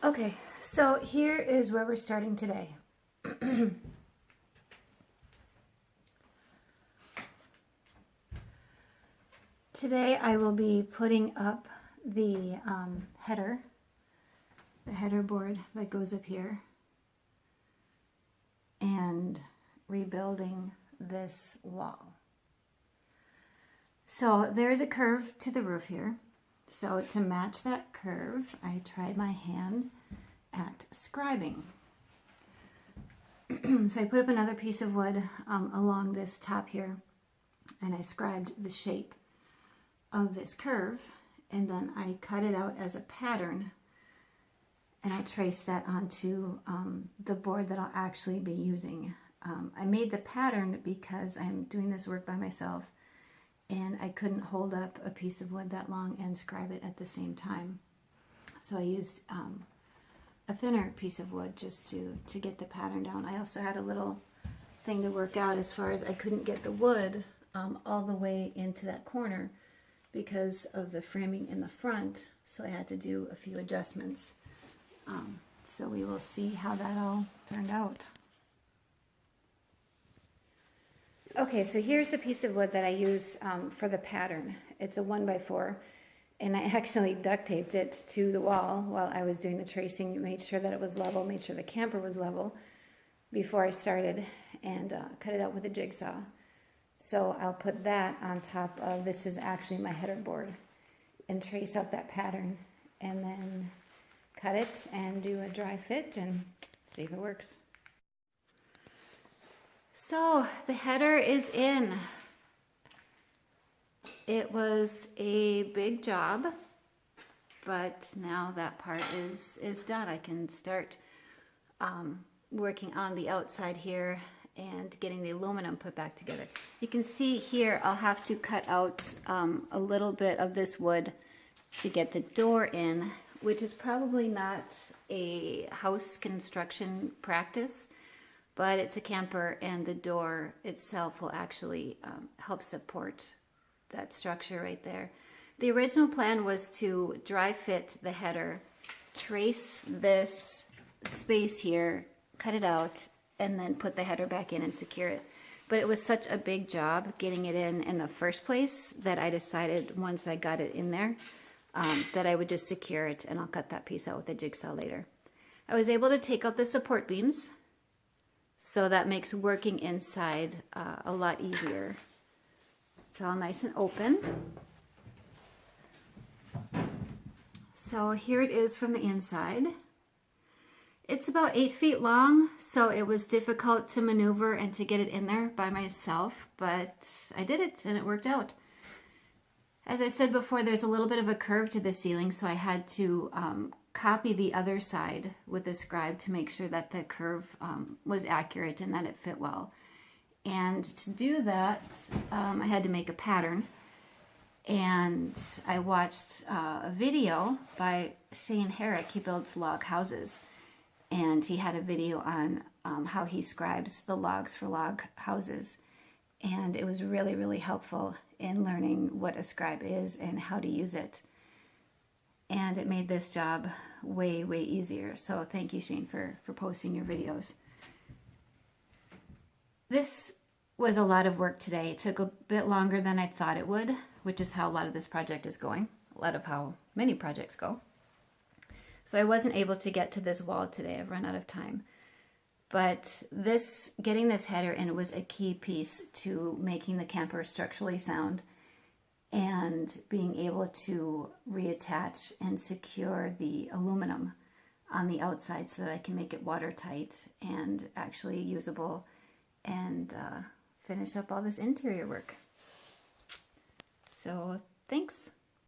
Okay, so here is where we're starting today. Today I will be putting up the header board that goes up here, and rebuilding this wall. So there's a curve to the roof here. So to match that curve, I tried my hand at scribing. So I put up another piece of wood along this top here, and I scribed the shape of this curve, and then I cut it out as a pattern, and I traced that onto the board that I'll actually be using. I made the pattern because I'm doing this work by myself, and I couldn't hold up a piece of wood that long and scribe it at the same time. So I used a thinner piece of wood just to get the pattern down. I also had a little thing to work out as far as I couldn't get the wood all the way into that corner because of the framing in the front, so I had to do a few adjustments. So we will see how that all turned out. Okay, so here's the piece of wood that I use for the pattern. It's a 1x4, and I actually duct taped it to the wall while I was doing the tracing, made sure that it was level, made sure the camper was level before I started, and cut it out with a jigsaw. So I'll put that on top of, this is actually my header board, and trace out that pattern, and then cut it and do a dry fit and see if it works. So the header is in. It was a big job, but now that part is done. I can start working on the outside here and getting the aluminum put back together. You can see here I'll have to cut out a little bit of this wood to get the door in, which is probably not a house construction practice, but it's a camper, and the door itself will actually help support that structure right there. The original plan was to dry fit the header, trace this space here, cut it out, and then put the header back in and secure it. But it was such a big job getting it in the first place that I decided once I got it in there that I would just secure it, and I'll cut that piece out with a jigsaw later. I was able to take out the support beams, so that makes working inside a lot easier. It's all nice and open. So here it is from the inside. It's about 8 feet long, so it was difficult to maneuver and to get it in there by myself, but I did it and it worked out. As I said before, there's a little bit of a curve to the ceiling, so I had to copy the other side with the scribe to make sure that the curve was accurate and that it fit well. And to do that, I had to make a pattern. And I watched a video by Shane Herrick. He builds log houses. And he had a video on how he scribes the logs for log houses. And it was really, really helpful in learning what a scribe is and how to use it. And it made this job way, way easier. So thank you, Shane, for posting your videos. This was a lot of work today. It took a bit longer than I thought it would, which is how a lot of this project is going, a lot of how many projects go. So I wasn't able to get to this wall today. I've run out of time. But getting this header in was a key piece to making the camper structurally sound and being able to reattach and secure the aluminum on the outside so that I can make it watertight and actually usable, and finish up all this interior work. So thanks.